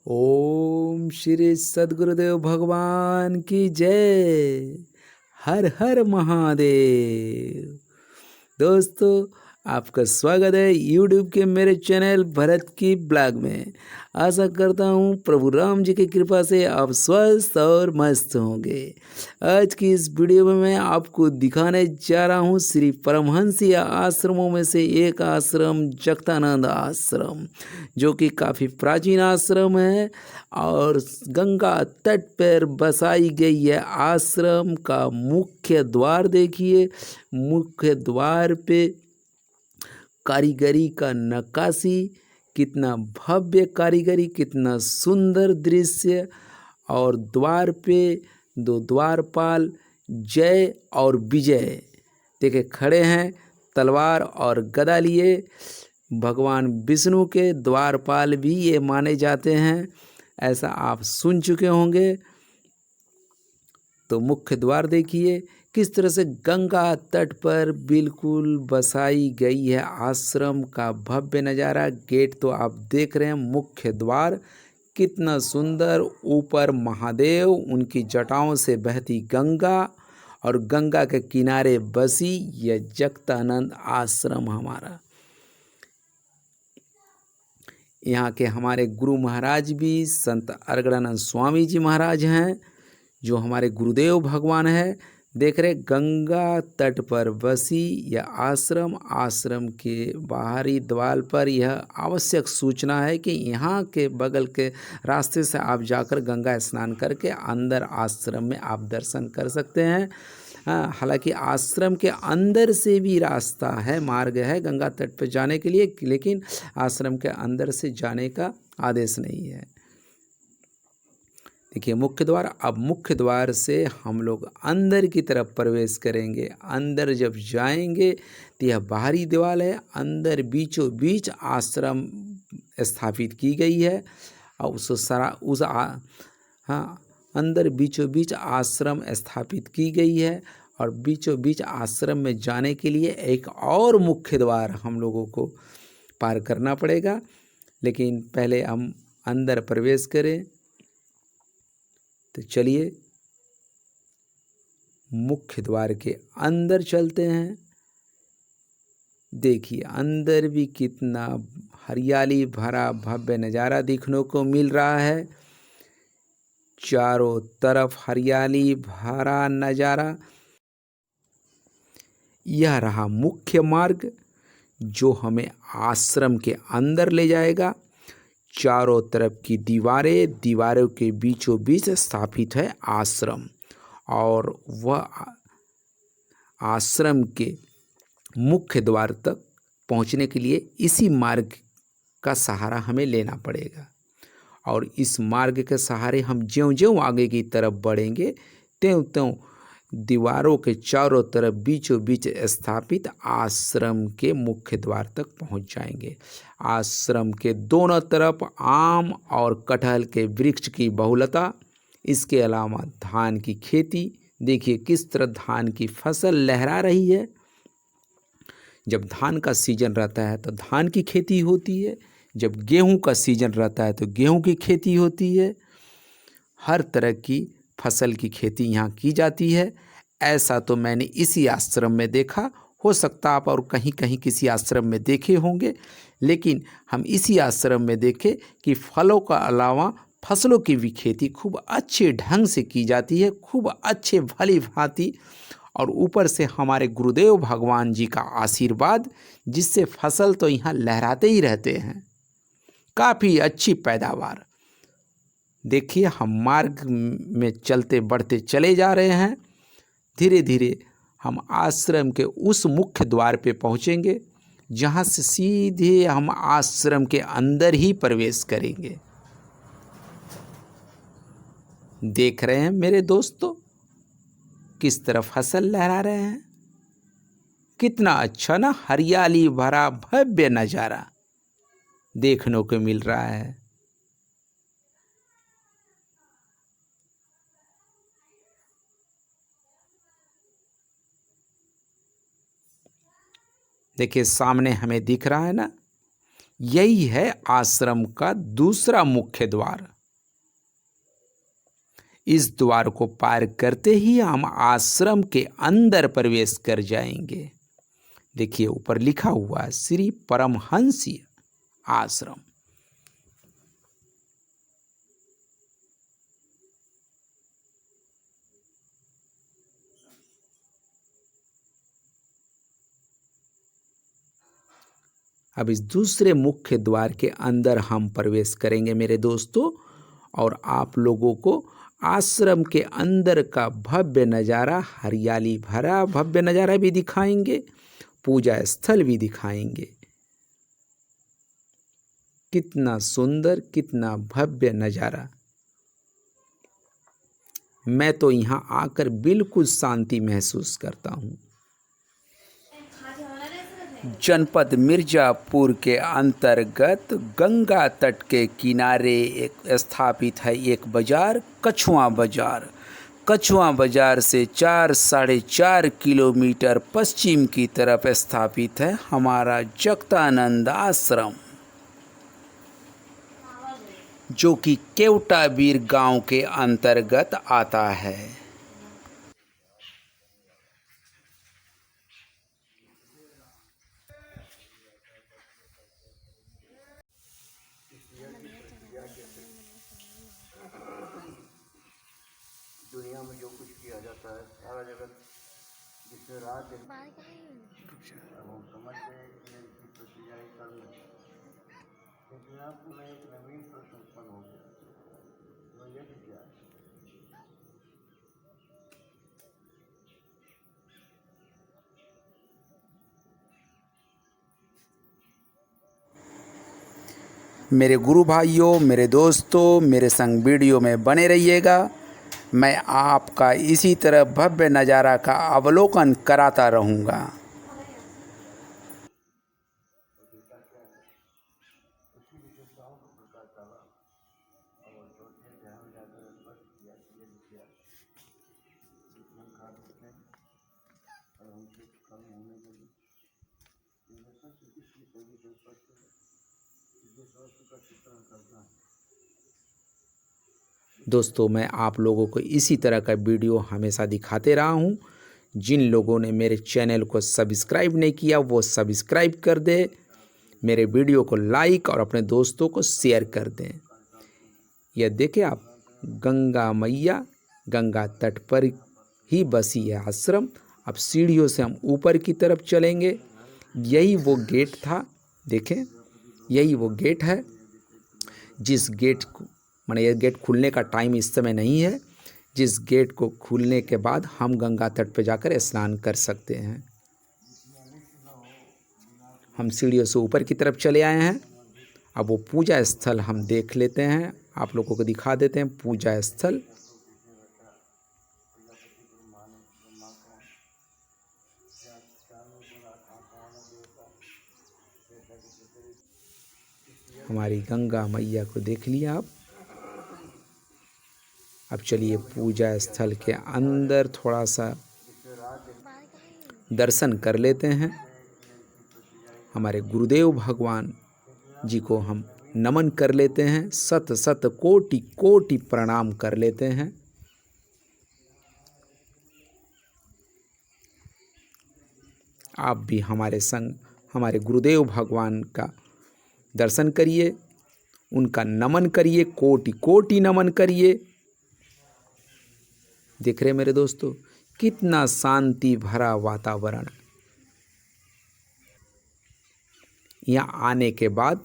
ओम श्री सद्गुरुदेव भगवान की जय। हर हर महादेव। दोस्तों, आपका स्वागत है यूट्यूब के मेरे चैनल भरत की ब्लॉग में। आशा करता हूँ प्रभु राम जी की कृपा से आप स्वस्थ और मस्त होंगे। आज की इस वीडियो में मैं आपको दिखाने जा रहा हूँ श्री परमहंसीय आश्रमों में से एक आश्रम जगतानंद आश्रम, जो कि काफ़ी प्राचीन आश्रम है और गंगा तट पर बसाई गई है। आश्रम का मुख्य द्वार देखिए, मुख्य द्वार पे कारीगरी का नक्काशी, कितना भव्य कारीगरी, कितना सुंदर दृश्य। और द्वार पे दो द्वारपाल जय और विजय देखे खड़े हैं, तलवार और गदा लिए। भगवान विष्णु के द्वारपाल भी ये माने जाते हैं, ऐसा आप सुन चुके होंगे। तो मुख्य द्वार देखिए किस तरह से गंगा तट पर बिल्कुल बसाई गई है आश्रम का भव्य नज़ारा। गेट तो आप देख रहे हैं, मुख्य द्वार कितना सुंदर। ऊपर महादेव, उनकी जटाओं से बहती गंगा और गंगा के किनारे बसी यह जगतानंद आश्रम हमारा। यहाँ के हमारे गुरु महाराज भी संत अर्गड़ानंद स्वामी जी महाराज हैं, जो हमारे गुरुदेव भगवान है। देख रहे गंगा तट पर बसी यह आश्रम। आश्रम के बाहरी द्वार पर यह आवश्यक सूचना है कि यहाँ के बगल के रास्ते से आप जाकर गंगा स्नान करके अंदर आश्रम में आप दर्शन कर सकते हैं। हालांकि आश्रम के अंदर से भी रास्ता है, मार्ग है गंगा तट पर जाने के लिए, लेकिन आश्रम के अंदर से जाने का आदेश नहीं है। देखिए मुख्य द्वार। अब मुख्य द्वार से हम लोग अंदर की तरफ प्रवेश करेंगे। अंदर जब जाएंगे तो यह बाहरी दीवार है, अंदर बीचों बीच आश्रम स्थापित की गई है। और अंदर बीचों बीच आश्रम स्थापित की गई है। और बीचों बीच आश्रम में जाने के लिए एक और मुख्य द्वार हम लोगों को पार करना पड़ेगा। लेकिन पहले हम अंदर प्रवेश करें, तो चलिए मुख्य द्वार के अंदर चलते हैं। देखिए अंदर भी कितना हरियाली भरा भव्य नज़ारा देखने को मिल रहा है। चारों तरफ हरियाली भरा नज़ारा। यह रहा मुख्य मार्ग जो हमें आश्रम के अंदर ले जाएगा। चारों तरफ की दीवारें, दीवारों के बीचों बीच स्थापित है आश्रम। और वह आश्रम के मुख्य द्वार तक पहुंचने के लिए इसी मार्ग का सहारा हमें लेना पड़ेगा। और इस मार्ग के सहारे हम ज्यों-ज्यों आगे की तरफ बढ़ेंगे, त्यों-त्यों दीवारों के चारों तरफ बीचों बीच स्थापित आश्रम के मुख्य द्वार तक पहुंच जाएंगे। आश्रम के दोनों तरफ आम और कटहल के वृक्ष की बहुलता, इसके अलावा धान की खेती। देखिए किस तरह धान की फसल लहरा रही है। जब धान का सीजन रहता है तो धान की खेती होती है, जब गेहूं का सीजन रहता है तो गेहूं की खेती होती है। हर तरह की फसल की खेती यहाँ की जाती है। ऐसा तो मैंने इसी आश्रम में देखा, हो सकता आप और कहीं कहीं किसी आश्रम में देखे होंगे, लेकिन हम इसी आश्रम में देखे कि फलों का अलावा फसलों की भी खेती खूब अच्छे ढंग से की जाती है, खूब अच्छे भली भांति। और ऊपर से हमारे गुरुदेव भगवान जी का आशीर्वाद, जिससे फसल तो यहाँ लहराते ही रहते हैं। काफ़ी अच्छी पैदावार। देखिए हम मार्ग में चलते बढ़ते चले जा रहे हैं। धीरे धीरे हम आश्रम के उस मुख्य द्वार पे पहुँचेंगे, जहाँ से सीधे हम आश्रम के अंदर ही प्रवेश करेंगे। देख रहे हैं मेरे दोस्तों किस तरह फसल लहरा रहे हैं। कितना अच्छा ना, हरियाली भरा भव्य नज़ारा देखने को मिल रहा है। देखिए सामने हमें दिख रहा है ना, यही है आश्रम का दूसरा मुख्य द्वार। इस द्वार को पार करते ही हम आश्रम के अंदर प्रवेश कर जाएंगे। देखिए ऊपर लिखा हुआ है श्री परमहंसीय आश्रम। अब इस दूसरे मुख्य द्वार के अंदर हम प्रवेश करेंगे मेरे दोस्तों, और आप लोगों को आश्रम के अंदर का भव्य नज़ारा, हरियाली भरा भव्य नज़ारा भी दिखाएंगे, पूजा स्थल भी दिखाएंगे। कितना सुंदर, कितना भव्य नज़ारा। मैं तो यहाँ आकर बिल्कुल शांति महसूस करता हूँ। जनपद मिर्ज़ापुर के अंतर्गत गंगा तट के किनारे एक स्थापित है एक बाज़ार, कछुआ बाज़ार। कछुआ बाज़ार से 4-4.5 किलोमीटर पश्चिम की तरफ स्थापित है हमारा जगतानंद आश्रम, जो कि केवटाबीर गांव के अंतर्गत आता है। दुनिया में जो कुछ किया जाता है सारा जगत जिससे रात अब हम समझ गए कि इनकी प्रक्रिया ही कर्म है। लेकिन आपको में एक नवीन प्रश्न उत्पन्न हो गया, वो ये भी क्या है? मेरे गुरु भाइयों, मेरे दोस्तों, मेरे संग वीडियो में बने रहिएगा। मैं आपका इसी तरह भव्य नज़ारा का अवलोकन कराता रहूँगा। उसकी विशेषताओं को प्रकाश डाला और चौथे ध्यान में जाकर स्पष्ट किया कि ये विषय दुश्मन खाद उठने और हमसे कम होने लगी। इनमें सत्य इसकी तेजी से स्पष्ट है, जिस वस्तु का चित्रण करना है। दोस्तों, मैं आप लोगों को इसी तरह का वीडियो हमेशा दिखाते रहा हूँ। जिन लोगों ने मेरे चैनल को सब्सक्राइब नहीं किया वो सब्सक्राइब कर दें, मेरे वीडियो को लाइक और अपने दोस्तों को शेयर कर दें। यह देखें आप, गंगा मैया गंगा तट पर ही बसी है आश्रम। अब सीढ़ियों से हम ऊपर की तरफ चलेंगे। यही वो गेट था, देखें यही वो गेट है जिस गेट को, माने यह गेट खुलने का टाइम इस समय नहीं है, जिस गेट को खुलने के बाद हम गंगा तट पर जाकर स्नान कर सकते हैं। हम सीढ़ियों से ऊपर की तरफ चले आए हैं। अब वो पूजा स्थल हम देख लेते हैं, आप लोगों को दिखा देते हैं पूजा स्थल। हमारी गंगा मैया को देख लिया आप। अब चलिए पूजा स्थल के अंदर थोड़ा सा दर्शन कर लेते हैं। हमारे गुरुदेव भगवान जी को हम नमन कर लेते हैं, शत शत कोटि कोटि प्रणाम कर लेते हैं। आप भी हमारे संग हमारे गुरुदेव भगवान का दर्शन करिए, उनका नमन करिए, कोटि कोटि नमन करिए। देख रहे मेरे दोस्तों, कितना शांति भरा वातावरण। यहाँ आने के बाद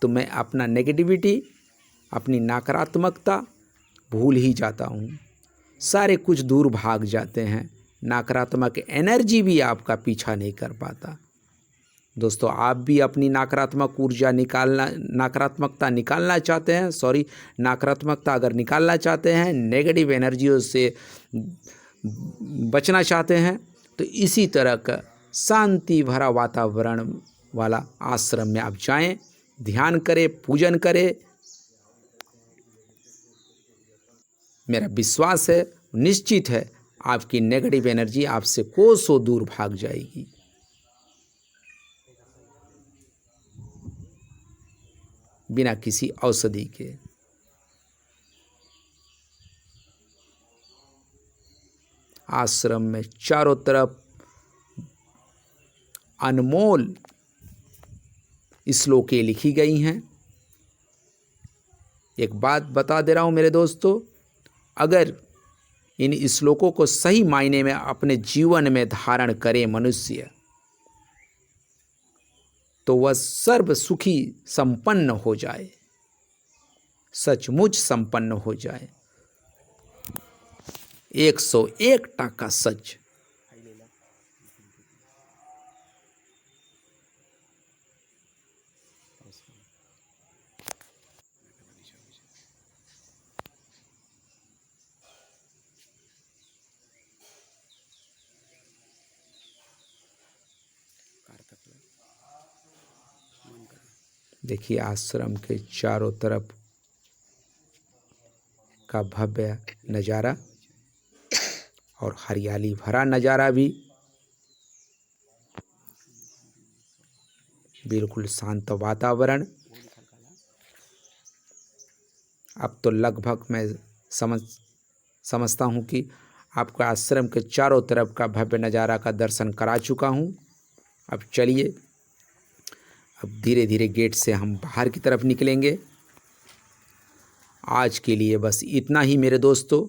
तो मैं अपना नेगेटिविटी, अपनी नकारात्मकता भूल ही जाता हूँ। सारे कुछ दूर भाग जाते हैं, नकारात्मक एनर्जी भी आपका पीछा नहीं कर पाता। दोस्तों, आप भी अपनी नकारात्मक ऊर्जा नकारात्मकता निकालना चाहते हैं, नकारात्मकता अगर निकालना चाहते हैं, नेगेटिव एनर्जियों से बचना चाहते हैं, तो इसी तरह का शांति भरा वातावरण वाला आश्रम में आप जाएं, ध्यान करें, पूजन करें। मेरा विश्वास है, निश्चित है, आपकी नेगेटिव एनर्जी आपसे कोसों दूर भाग जाएगी। बिना किसी औषधि के। आश्रम में चारों तरफ अनमोल श्लोकें लिखी गई हैं। एक बात बता दे रहा हूँ मेरे दोस्तों, अगर इन श्लोकों को सही मायने में अपने जीवन में धारण करे मनुष्य, तो वह सर्व सुखी संपन्न हो जाए, सचमुच संपन्न हो जाए। 101% सच। देखिए आश्रम के चारों तरफ का भव्य नज़ारा और हरियाली भरा नज़ारा भी, बिल्कुल शांत वातावरण। अब तो लगभग मैं समझता हूँ कि आपको आश्रम के चारों तरफ का भव्य नज़ारा का दर्शन करा चुका हूँ। अब चलिए, अब धीरे धीरे गेट से हम बाहर की तरफ निकलेंगे। आज के लिए बस इतना ही मेरे दोस्तों।